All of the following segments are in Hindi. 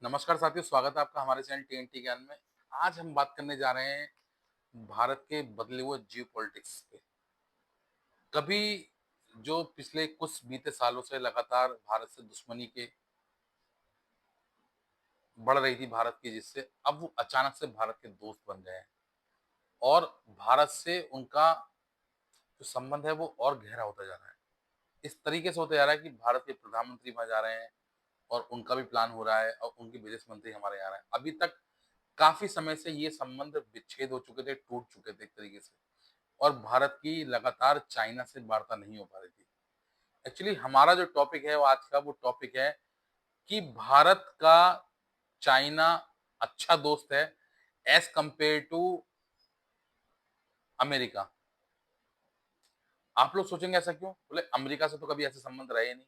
नमस्कार साथियों, स्वागत है आपका हमारे चैनल टीएनटी ज्ञान में। आज हम बात करने जा रहे हैं भारत के बदले हुए जियो पॉलिटिक्स पे। कभी जो पिछले कुछ बीते सालों से लगातार भारत से दुश्मनी के बढ़ रही थी भारत की, जिससे अब वो अचानक से भारत के दोस्त बन गए हैं और भारत से उनका जो संबंध है वो और गहरा होता जा रहा है। इस तरीके से होता जा रहा है कि भारत के प्रधानमंत्री वहां जा रहे हैं और उनका भी प्लान हो रहा है और उनके विदेश मंत्री हमारे यहाँ आ रहे हैं। अभी तक काफ़ी समय से ये संबंध विच्छेद हो चुके थे, टूट चुके थे एक तरीके से, और भारत की लगातार चाइना से वार्ता नहीं हो पा रही थी। एक्चुअली हमारा जो टॉपिक है वो आज का वो टॉपिक है कि भारत का चाइना अच्छा दोस्त है एज़ कंपेयर टू अमेरिका। आप लोग सोचेंगे ऐसा क्यों? बोले अमेरिका से तो कभी ऐसे संबंध रहे नहीं।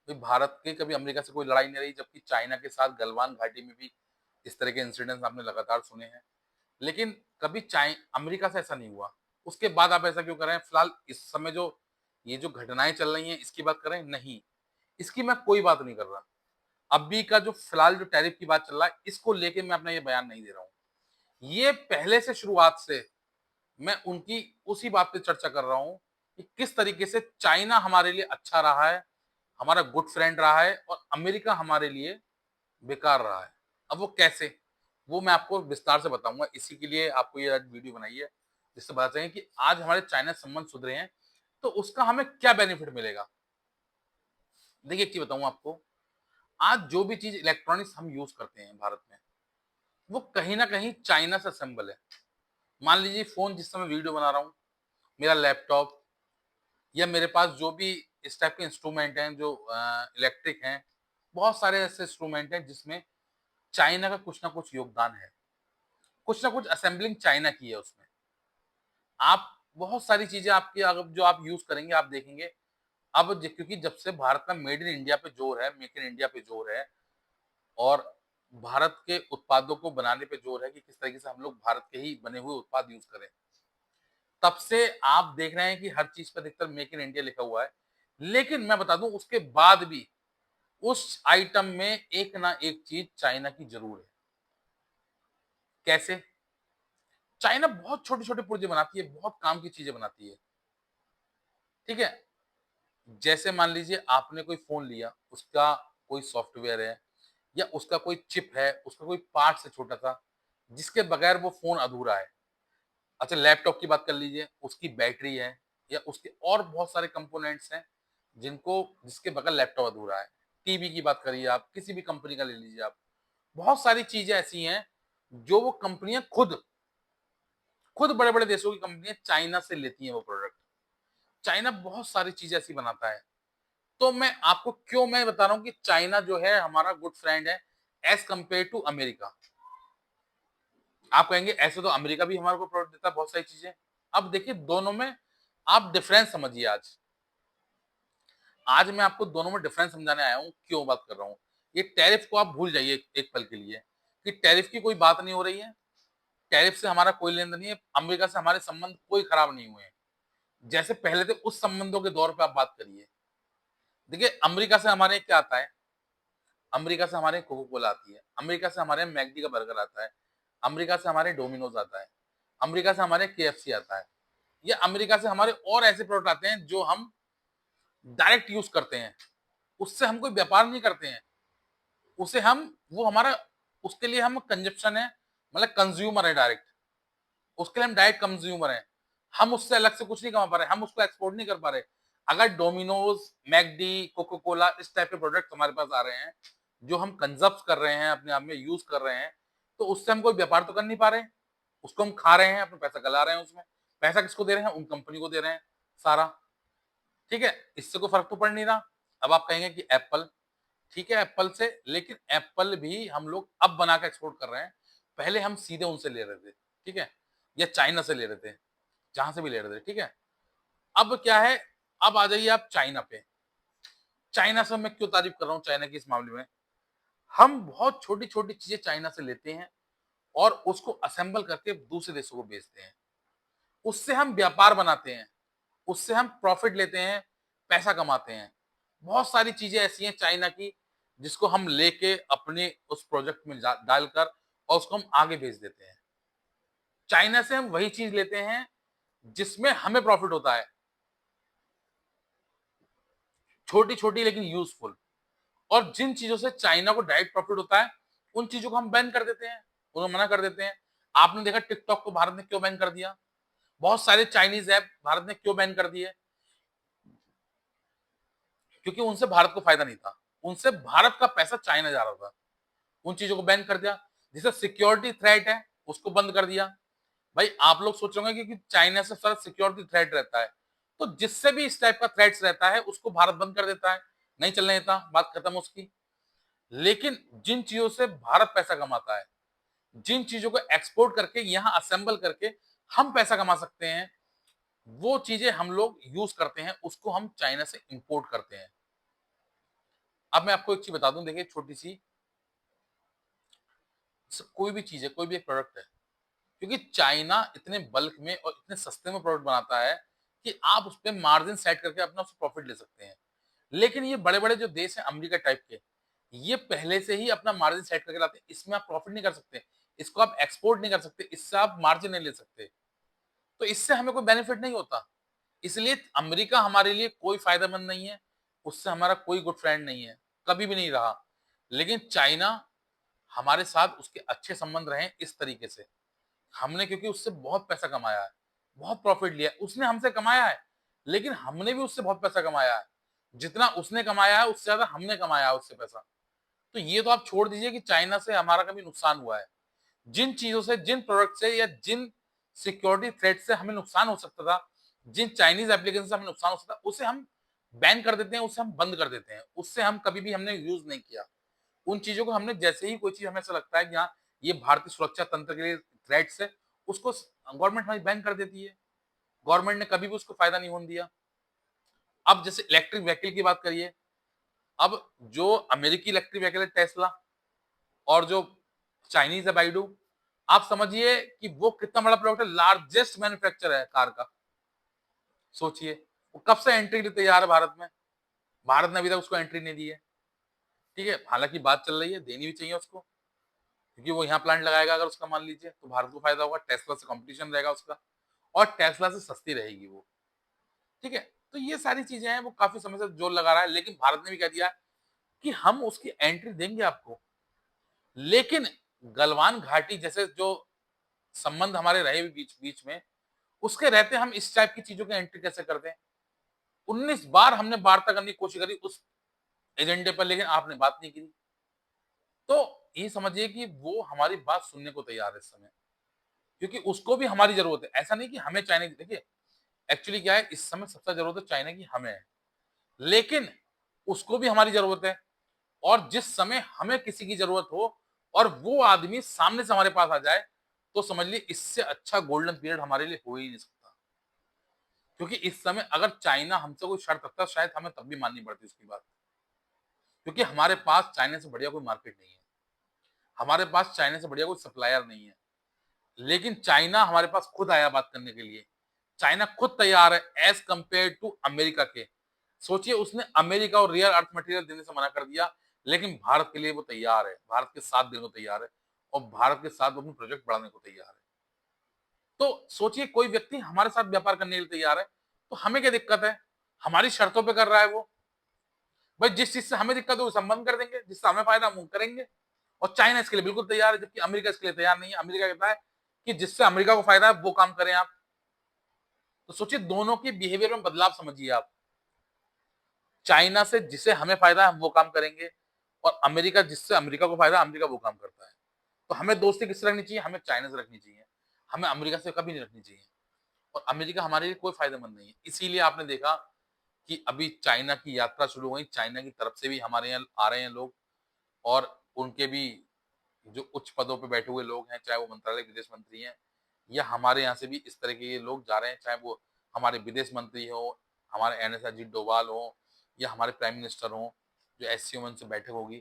भाई भारत के कभी अमेरिका से कोई लड़ाई नहीं रही, जबकि चाइना के साथ गलवान घाटी में भी इस तरह के इंसिडेंट्स आपने लगातार सुने हैं। लेकिन कभी चाइ अमेरिका से ऐसा नहीं हुआ। उसके बाद आप ऐसा क्यों कर रहे हैं? फिलहाल इस समय जो ये जो घटनाएँ चल रही हैं, इसकी बात कर रहे हैं? नहीं, इसकी मैं कोई बात नहीं कर रहा। अभी का जो फिलहाल जो टैरिफ की बात चल रहा है, इसको लेके मैं अपना ये बयान नहीं दे रहा हूँ। ये पहले से शुरुआत से मैं उनकी उसी बात पे चर्चा कर रहा हूँ कि किस तरीके से चाइना हमारे लिए अच्छा रहा है, हमारा गुड फ्रेंड रहा है और अमेरिका हमारे लिए बेकार रहा है। अब वो कैसे? वो मैं आपको विस्तार से बताऊँगा। इसी के लिए आपको ये आज वीडियो बनाई है, जिससे पता चले कि आज हमारे चाइना से संबंध सुधरे हैं, तो उसका हमें क्या बेनिफिट मिलेगा? देखिए, एक चीज़ बताऊँ आपको, आज जो भी चीज़ इलेक्ट्रॉनिक्स हम यूज़ करते हैं भारत में, वो कहीं न कहीं चाइना से असेंबल है। मान लीजिए फ़ोन जिस समय वीडियो बना रहा हूँ, मेरा लैपटॉप या मेरे पास जो भी इस टाइप के इंस्ट्रूमेंट हैं जो इलेक्ट्रिक हैं, बहुत सारे ऐसे इंस्ट्रूमेंट हैं जिसमें चाइना का कुछ ना कुछ योगदान है। कुछ ना कुछ असेंबलिंग चाइना की है उसमें। आप बहुत सारी चीज़ें आपकी अगर जो आप यूज़ करेंगे आप देखेंगे, अब ज क्योंकि जब से भारत का मेड इन इंडिया पे ज़ोर है, मेक इन इंडिया पे ज़ोर है और भारत के उत्पादों को बनाने पे ज़ोर है कि किस तरीके से हम लोग भारत के ही बने हुए उत्पाद यूज़ करें। तब से आप देख रहे हैं कि हर चीज़ पे अधिकतर मेक इन इंडिया लिखा हुआ है। लेकिन मैं बता दूँ उसके बाद भी उस आइटम में एक ना एक चीज़ चाइना की ज़रूर है। कैसे? चाइना बहुत छोटे-छोटे पुर्जे बनाती है, बहुत काम की चीज़ें बनाती है। ठीक है? जैसे मान लीजिए आपने कोई फ़ोन लिया, उसका कोई सॉफ्टवेयर है या उसका कोई चिप है, उसका कोई पार्ट्स है छोटा-सा, जिसके बगैर वो फ़ोन अधूरा है। अच्छा, लैपटॉप की बात कर लीजिए, उसकी बैटरी है या उसके और बहुत सारे कंपोनेंट्स हैं, जिसके बगैर लैपटॉप अधूरा है। टीवी की बात करिए आप, किसी भी कंपनी का ले लीजिए आप। बहुत सारी चीज़ें ऐसी हैं, जो वो कंपनियाँ खुद बड़े-बड़े देशों की कंपनियाँ चाइना से लेती हैं वो प्रोडक्ट। चाइना बहुत सारी चीज़ें ऐसी बनाता है। तो मैं बता रहा हूँ कि चाइना जो है हमारा गुड फ्रेंड है एज़ कंपेयर टू अमेरिका। आप कहेंगे ऐसे तो अमेरिका भी हमारे को प्रोडक्ट देता है बहुत सारी चीज़ें। अब देखिए दोनों में आप डिफरेंस समझिए आज। आज मैं आपको दोनों में डिफरेंस समझाने आया हूँ, क्यों बात कर रहा हूँ। ये टैरिफ को आप भूल जाइए एक एक पल के लिए कि टैरिफ की कोई बात नहीं हो रही है। टैरिफ से हमारा कोई लेन-देन नहीं है। अमेरिका से हमारे संबंध कोई खराब नहीं हुए हैं। जैसे पहले थे उस संबंधों के दौर पे आप बात करिए। देखिए अमेरिका से हमारे क्या आता है? अमेरिका से हमारे कोको कोला आती है, अमेरिका से हमारे मैकडी का बर्गर आता है, अमेरिका से हमारे डोमिनोज आता है, अमेरिका से हमारे केएफसी आता है, या अमेरिका से हमारे और ऐसे प्रोडक्ट आते हैं जो हम डायरेक्ट यूज करते हैं। उससे हम कोई व्यापार नहीं करते हैं। उसे हम वो हमारा उसके लिए हम कंजप्शन है, मतलब कंज्यूमर है डायरेक्ट। उसके लिए हम डायरेक्ट कंज्यूमर हैं। हम उससे अलग से कुछ नहीं कमा पा रहे, हम उसको एक्सपोर्ट नहीं कर पा रहे। अगर डोमिनोज, मैकडी, कोको कोला इस टाइप के प्रोडक्ट हमारे पास आ रहे हैं, जो हम कंजप्ट कर रहे हैं, अपने आप में यूज कर रहे हैं, तो उससे हम कोई व्यापार तो कर नहीं पा रहे। उसको हम खा रहे हैं, अपना पैसा गला रहे हैं उसमें। पैसा किसको दे रहे हैं? उन कंपनी को दे रहे हैं सारा। ठीक है? इससे कोई फर्क तो पड़ नहीं रहा। अब आप कहेंगे कि एप्पल, ठीक है एप्पल से, लेकिन एप्पल भी हम लोग अब बना के एक्सपोर्ट कर रहे हैं। पहले हम सीधे उनसे ले रहे थे, ठीक है? या चाइना से ले रहे थे, जहाँ से भी ले रहे थे, ठीक है? अब क्या है, अब आ जाइए आप चाइना पे। चाइना से मैं क्यों तारीफ कर रहा हूँ चाइना की इस मामले में? हम बहुत छोटी-छोटी चीज़ें चाइना से लेते हैं और उसको असेंबल करके दूसरे देशों को बेचते हैं। उससे हम व्यापार बनाते हैं, उससे हम प्रॉफिट लेते हैं, पैसा कमाते हैं। बहुत सारी चीज़ें ऐसी हैं चाइना की, जिसको हम लेके अपने उस प्रोजेक्ट में डालकर और उसको हम आगे भेज देते हैं। चाइना से हम वही चीज लेते हैं जिसमें हमें प्रॉफिट होता है, छोटी-छोटी लेकिन यूज़फुल। और जिन चीज़ों से चाइना को डायरेक्ट प्रॉफिट होता है, उन चीज़ों को हम बैन कर देते हैं, उन्हें मना कर देते हैं। आपने देखा टिकटॉक को भारत ने क्यों बैन कर दिया? बहुत सारे चाइनीज़ ऐप भारत ने क्यों बैन कर दिए? क्योंकि उनसे भारत को फ़ायदा नहीं था। उनसे भारत का पैसा चाइना जा रहा था। उन चीज़ों को बैन कर दिया। जैसे सिक्योरिटी थ्रेट है, उसको बंद कर दिया। भाई आप लोग सोच रहे होंगे कि चाइना से सारा सिक्योरिटी थ्रेट रहता है, तो जिससे भी इस टाइप का थ्रेट्स रहता है, उसको भारत बंद कर देता है, नहीं चलने देता, बात खत्म उसकी। लेकिन जिन चीजों से भारत पैसा कमाता है, जिन चीजों को एक्सपोर्ट करके यहाँ असेंबल करके हम पैसा कमा सकते हैं, वो चीजें हम लोग यूज करते हैं, उसको हम चाइना से इंपोर्ट करते हैं। अब मैं आपको एक चीज बता दूं, देखिए छोटी सी, कोई भी चीज है, कोई भी एक प्रोडक्ट है, क्योंकि चाइना इतने बल्क में और इतने सस्ते में प्रोडक्ट बनाता है कि आप उस पर मार्जिन सेट करके अपना उससे प्रॉफिट ले सकते हैं। लेकिन ये बड़े बड़े जो देश हैं अमेरिका टाइप के, ये पहले से ही अपना मार्जिन सेट करके लाते हैं, इसमें आप प्रॉफिट नहीं कर सकते, इसको आप एक्सपोर्ट नहीं कर सकते, इससे आप मार्जिन नहीं ले सकते, तो इससे हमें कोई बेनिफिट नहीं होता। इसलिए अमेरिका हमारे लिए कोई फायदेमंद नहीं है, उससे हमारा कोई गुड फ्रेंड नहीं है, कभी भी नहीं रहा। लेकिन चाइना, हमारे साथ उसके अच्छे संबंध रहे इस तरीके से, हमने क्योंकि उससे बहुत पैसा कमाया है, बहुत प्रॉफिट लिया है, उसने हमसे कमाया है, लेकिन हमने भी उससे बहुत पैसा कमाया है। जितना उसने कमाया है उससे ज्यादा हमने कमाया है उससे पैसा। तो ये तो आप छोड़ दीजिए कि चाइना से हमारा कभी नुकसान हुआ है। जिन चीजों से, जिन प्रोडक्ट से या जिन सिक्योरिटी थ्रेट से हमें नुकसान हो सकता था, जिन चाइनीज एप्लीकेशन से हमें नुकसान हो सकता था, उसे हम बैन कर देते हैं, उसे हम बंद कर देते हैं, उससे हम कभी भी हमने यूज नहीं किया। उन चीजों को हमने, जैसे ही कोई चीज हमें ऐसा लगता है कि हाँ ये भारतीय सुरक्षा तंत्र के लिए थ्रेट्स है, उसको गवर्नमेंट हमारी बैन कर देती है। गवर्नमेंट ने कभी भी उसको फायदा नहीं होने दिया। अब जैसे इलेक्ट्रिक व्हीकल की बात करिए, अब जो अमेरिकी इलेक्ट्रिक व्हीकल है टेस्ला, और जो चाइनीज है बाइडू, आप समझिए कि वो कितना बड़ा प्रोडक्ट है, लार्जेस्ट मैन्युफैक्चर है कार का। सोचिए वो कब से एंट्री के लिए तैयार है भारत में, भारत ने अभी तक उसको एंट्री नहीं दी है। ठीक है, हालांकि बात चल रही है, देनी भी चाहिए उसको, क्योंकि वो यहाँ प्लांट लगाएगा, अगर उसका मान लीजिए तो भारत को फायदा होगा, टेस्ला से कंपटीशन रहेगा उसका, और टेस्ला से सस्ती रहेगी वो। ठीक है, तो ये सारी चीजें हैं, वो काफी समय से जोर लगा रहा है, लेकिन भारत ने भी कह दिया कि हम उसकी एंट्री देंगे आपको। लेकिन गलवान घाटी जैसे जो संबंध हमारे रहे बीच बीच में, उसके रहते हम इस टाइप की चीजों की एंट्री कैसे कर दें? 19 बार हमने वार्ता करने की कोशिश करी उस एजेंडे पर, लेकिन आपने बात नहीं की। तो ये समझिए कि वो हमारी बात सुनने को तैयार है इस समय, क्योंकि उसको भी हमारी जरूरत है। ऐसा नहीं कि हमें चाइना की, देखिए एक्चुअली क्या है, इस समय सबसे जरूरत है चाइना की हमें है, लेकिन उसको भी हमारी जरूरत है। और जिस समय हमें किसी की जरूरत हो और वो आदमी सामने से हमारे पास आ जाए, तो समझ लीजिए इससे अच्छा गोल्डन पीरियड हमारे लिए हो ही नहीं सकता। क्योंकि इस समय अगर चाइना हमसे कोई शर्त रखता, शायद हमें तब भी माननी पड़ती उसकी बात, क्योंकि हमारे पास चाइना से बढ़िया कोई मार्केट नहीं है, हमारे पास चाइना से बढ़िया कोई सप्लायर नहीं है। लेकिन चाइना हमारे पास खुद आया बात करने के लिए, चाइना खुद तैयार है एज कंपेयर टू अमेरिका के। सोचिए, उसने अमेरिका और रेयर अर्थ मटेरियल देने से मना कर दिया, लेकिन भारत के लिए वो तैयार है, भारत के साथ देने को तैयार है, और भारत के साथ वो अपनी प्रोजेक्ट बढ़ाने को तैयार है। तो सोचिए, कोई व्यक्ति हमारे साथ व्यापार करने के लिए तैयार है, तो हमें क्या दिक्कत है? हमारी शर्तों पे कर रहा है वो। भाई जिस चीज से हमें दिक्कत हो उसे हम बंद कर देंगे, जिससे हमें फायदा हम करेंगे। और चाइना इसके लिए बिल्कुल तैयार है, जबकि अमेरिका इसके लिए तैयार नहीं है। अमेरिका कहता है कि जिससे अमेरिका को फायदा है वो काम करें आप। तो सोचिए, दोनों की बिहेवियर में बदलाव समझिए आप। चाइना से जिसे हमें फायदा है हम वो काम करेंगे, और अमेरिका जिससे अमेरिका को फायदा है, अमेरिका वो काम करता है। तो हमें दोस्ती किससे रखनी चाहिए? हमें चाइना से रखनी चाहिए, हमें अमेरिका से कभी नहीं रखनी चाहिए। और अमेरिका हमारे लिए कोई फायदेमंद नहीं है। इसीलिए आपने देखा कि अभी चाइना की यात्रा शुरू हो गई, चाइना की तरफ से भी हमारे यहाँ आ रहे हैं लोग, और उनके भी जो उच्च पदों पे बैठे हुए लोग हैं, चाहे वो मंत्रालय विदेश मंत्री हैं, या हमारे यहाँ से भी इस तरह के लोग जा रहे हैं, चाहे वो हमारे विदेश मंत्री हो, हमारे एन एस अजीत डोभाल हो, या हमारे प्राइम मिनिस्टर हो, जो SCO से बैठक होगी।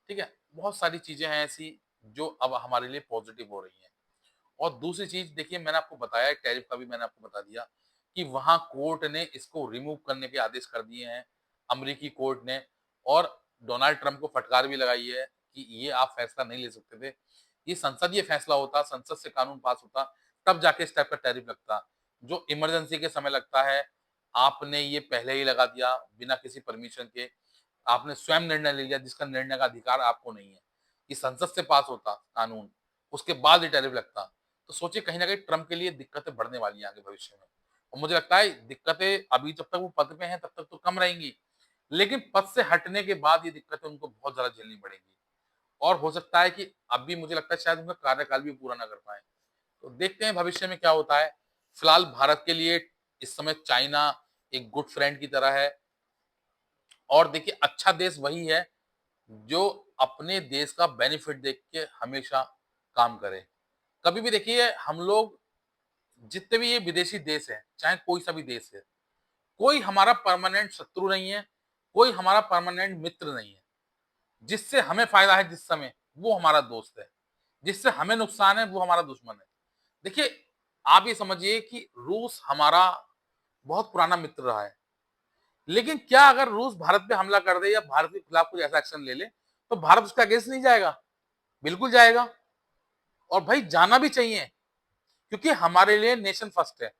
ठीक है, बहुत सारी चीजें हैं ऐसी जो अब हमारे लिए पॉजिटिव हो रही हैं। और दूसरी चीज देखिए, मैंने आपको बताया, टैरिफ का भी मैंने आपको बता दिया कि वहां कोर्ट ने इसको रिमूव करने के आदेश कर दिए हैं, अमेरिकी कोर्ट ने। और डोनाल्ड ट्रम्प को फटकार भी लगाई है कि ये आप फैसला नहीं ले सकते थे। ये संसदीय फैसला होता, संसद से कानून पास होता, तब जाके इस टाइप का टैरिफ लगता। जो इमरजेंसी के समय लगता है, आपने ये पहले ही लगा दिया बिना किसी परमिशन के। आपने स्वयं निर्णय ले लिया जिसका निर्णय का अधिकार आपको नहीं है। ये संसद से पास होता कानून, उसके बाद ये टैरिफ लगता। तो सोचिए कहीं न कहीं ट्रम्प के लिए दिक्कतें बढ़ने वाली हैं आगे भविष्य में। और मुझे लगता है दिक्कतें अभी जब तक वो पद पे हैं तब तक तो कम रहेंगी, लेकिन पद से हटने के बाद ये दिक्कतें उनको बहुत ज़्यादा झेलनी पड़ेंगी। और हो सकता है कि अभी मुझे लगता है शायद उनका कार्यकाल भी पूरा ना कर पाएँ। तो देखते हैं भविष्य में क्या होता है। फिलहाल भारत के लिए इस समय चाइना एक गुड फ्रेंड की तरह है और देखिए अच्छा देश वही है जो अपने देश का बेनिफिट देख के हमेशा काम करे। कभी भी देखिए हम लोग जितने भी ये विदेशी देश हैं, चाहे कोई सा भी देश है, कोई हमारा परमानेंट शत्रु नहीं है, कोई हमारा परमानेंट मित्र नहीं है। जिससे हमें फ़ायदा है जिस समय, वो हमारा दोस्त है। जिससे हमें नुकसान है, वो हमारा दुश्मन है। देखिए, आप ये समझिए कि रूस हमारा बहुत पुराना मित्र रहा है। लेकिन क्या अगर रूस भारत पे हमला कर दे या भारत के खिलाफ कुछ ऐसा एक्शन ले ले, तो भारत उसके अगेंस्ट नहीं जाएगा? बिल्कुल जाएगा और भाई जाना भी चाहिए क्योंकि हमारे लिए नेशन फर्स्ट है।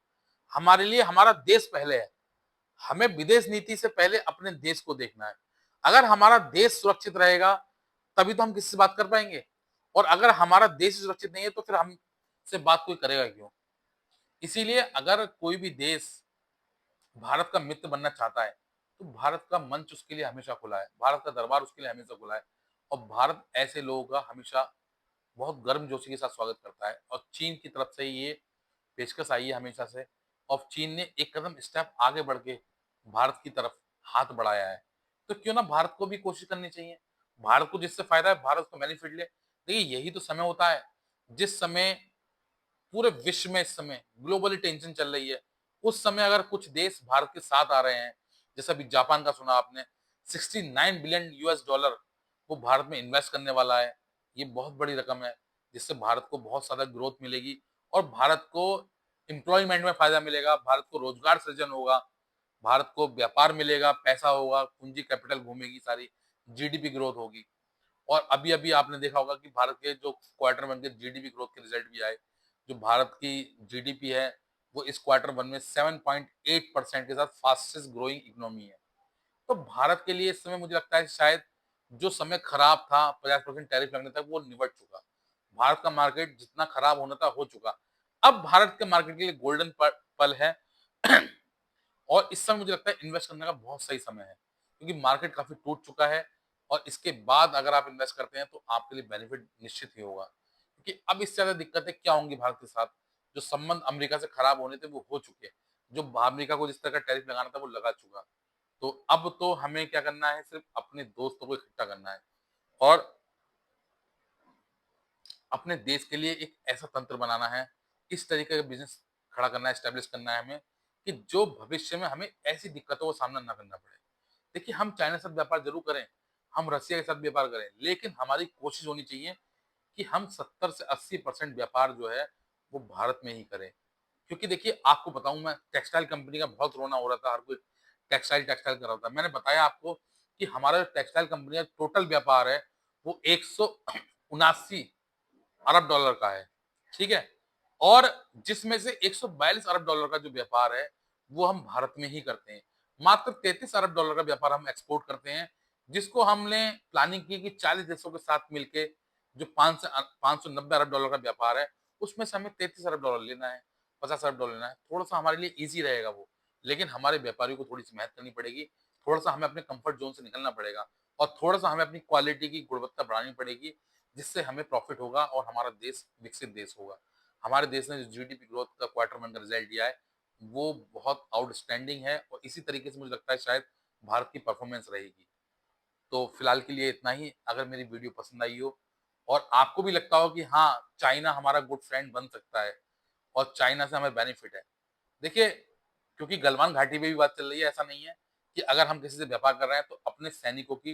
हमारे लिए हमारा देश पहले है। हमें विदेश नीति से पहले अपने देश को देखना है। अगर हमारा देश सुरक्षित रहेगा, तभी तो हम किसी से बात कर पाएँगे और अगर हमारा देश सुरक्षित नहीं है, तो फिर हमसे बात कोई करेगा क्यों? इसीलिए अगर कोई भी देश भारत का मित्र बनना चाहता है, तो भारत का मंच उसके लिए हमेशा खुला है, भारत का दरबार उसके लिए हमेशा खुला है और भारत ऐसे लोगों का हमेशा बहुत गर्मजोशी के साथ स्वागत करता है और चीन की तरफ से ये पेशकश आई है हमेशा से और चीन ने एक कदम स्टेप आगे बढ़ के भारत की तरफ हाथ बढ़ाया है। तो क्यों ना भारत को भी कोशिश करनी चाहिए। भारत को जिससे फ़ायदा है, भारत उसको बेनिफिट ले। देखिए यही तो समय होता है, जिस समय पूरे विश्व में इस समय ग्लोबली टेंशन चल रही है, उस समय अगर कुछ देश भारत के साथ आ रहे हैं, जैसे अभी जापान का सुना आपने 69 बिलियन यूएस डॉलर वो भारत में इन्वेस्ट करने वाला है। ये बहुत बड़ी रकम है, जिससे भारत को बहुत ज़्यादा ग्रोथ मिलेगी और भारत को एम्प्लॉयमेंट में फ़ायदा मिलेगा, भारत को रोज़गार सृजन होगा, भारत को व्यापार मिलेगा, पैसा होगा, पूंजी कैपिटल घूमेगी सारी, जीडीपी ग्रोथ होगी। और अभी-अभी आपने देखा होगा कि भारत के जो क्वार्टर वन के जीडीपी ग्रोथ के रिजल्ट भी आए। जो भारत की जीडीपी है, वो इस क्वार्टर वन में 7.8% के साथ फास्टेस्ट ग्रोइंग इकोनॉमी है। तो भारत के लिए इस समय मुझे लगता है शायद जो समय खराब था 50% टैरिफ लगने तक वो निबट चुका। भारत का मार्केट जितना खराब होना था हो चुका। अब भारत के मार्केट के लिए गोल्डन पल है और इस समय मुझे लगता है इन्वेस्ट करने का बहुत सही समय है क्योंकि मार्केट काफी टूट चुका है और इसके बाद अगर आप इन्वेस्ट करते हैं तो आपके लिए बेनिफिट निश्चित ही होगा क्योंकि अब इससे ज्यादा दिक्कतें क्या होंगी भारत के साथ। जो संबंध अमेरिका से खराब होने थे वो हो चुके हैं। जो अमेरिका को जिस तरह का टैरिफ लगाना था वो लगा चुका। तो अब तो हमें क्या करना है, सिर्फ अपने दोस्तों को इकट्ठा करना है और अपने देश के लिए एक ऐसा तंत्र बनाना है, इस तरीके का बिज़नेस खड़ा करना है, एस्टेब्लिश करना है हमें, कि जो भविष्य में हमें ऐसी दिक्कतों का सामना ना करना पड़े। देखिए, हम चाइना के साथ व्यापार ज़रूर करें, हम रसिया के साथ व्यापार करें, लेकिन हमारी कोशिश होनी चाहिए कि हम 70 से 80% व्यापार जो है, वो भारत में ही करें। क्योंकि देखिए, आपको बताऊँ मैं टेक्सटाइल कंपनी का बहुत रोना हो रहा था, हर कोई टेक्सटाइल, टेक्सटाइल कर रहा था। मैंने बताया आपको कि हमारा जो टेक्सटाइल कंपनी का टोटल व्यापार है, वो 179 अरब डॉलर का है, ठीक है? और जिसमें से 142 अरब डॉलर का जो व्यापार है, वो हम भारत में ही करते हैं। मात्र 33 अरब डॉलर का व्यापार हम एक्सपोर्ट करते हैं, जिसको हमने प्लानिंग की कि 40 देशों के साथ मिलके जो 590 अरब डॉलर का व्यापार है, उसमें से हमें 33 अरब डॉलर लेना है, 50 अरब डॉलर लेना है। थोड़ा-सा हमारे लिए ईज़ी रहेगा वो, लेकिन हमारे व्यापारियों को थोड़ी-सी मेहनत करनी पड़ेगी, थोड़ा-सा हमें अपने कम्फर्ट ज़ोन से निकलना पड़ेगा और थोड़ा-सा हमें अपनी क्वालिटी की गुणवत्ता बढ़ानी पड़ेगी, जिससे हमें प्रॉफिट होगा और हमारा देश विकसित देश होगा। हमारे देश ने जो जीडीपी ग्रोथ का क्वार्टर वन का रिजल्ट दिया है, वो बहुत आउटस्टैंडिंग है और इसी तरीके से मुझे लगता है शायद भारत की परफॉर्मेंस रहेगी। तो फिलहाल के लिए इतना ही। अगर मेरी वीडियो पसंद आई हो और आपको भी लगता हो कि हाँ, चाइना हमारा गुड फ्रेंड बन सकता है और चाइना से हमें बेनिफिट है। देखिए, क्योंकि गलवान घाटी में भी बात चल रही है, ऐसा नहीं है कि अगर हम किसी से व्यापार कर रहे हैं तो अपने सैनिकों की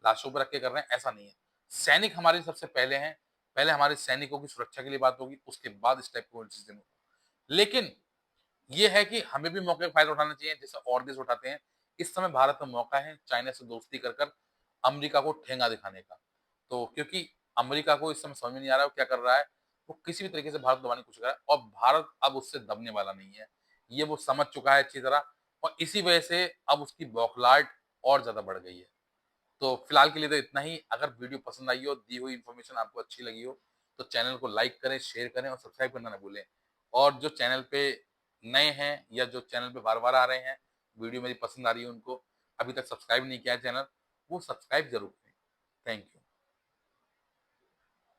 लाशों पर रख के कर रहे हैं, ऐसा नहीं है। सैनिक हमारे सबसे पहले हैं, पहले हमारे सैनिकों की सुरक्षा के लिए बात होगी, उसके बाद इस टाइप का कोई डिसीजन होगा। लेकिन ये है कि हमें भी मौके का फायदा उठाना चाहिए जैसे और देश उठाते हैं। इस समय भारत में मौका है चाइना से दोस्ती कर कर अमेरिका को ठेंगा दिखाने का। तो क्योंकि अमेरिका को इस समय समझ में नहीं आ रहा है वो क्या कर रहा है, वो किसी भी तरीके से भारत को दबाने की कोशिश कर रहा है और भारत अब उससे दबने वाला नहीं है। ये वो समझ चुका है अच्छी तरह और इसी वजह से अब उसकी बौखलाहट और ज़्यादा बढ़ गई है। तो फिलहाल के लिए तो इतना ही। अगर वीडियो पसंद आई हो, दी हुई इन्फॉर्मेशन आपको अच्छी लगी हो, तो चैनल को लाइक करें, शेयर करें और सब्सक्राइब करना ना भूलें। और जो चैनल पे नए हैं या जो चैनल पे बार-बार आ रहे हैं, वीडियो मेरी पसंद आ रही है उनको, अभी तक सब्सक्राइब नहीं किया है चैनल, वो सब्सक्राइब ज़रूर करें। Thank you.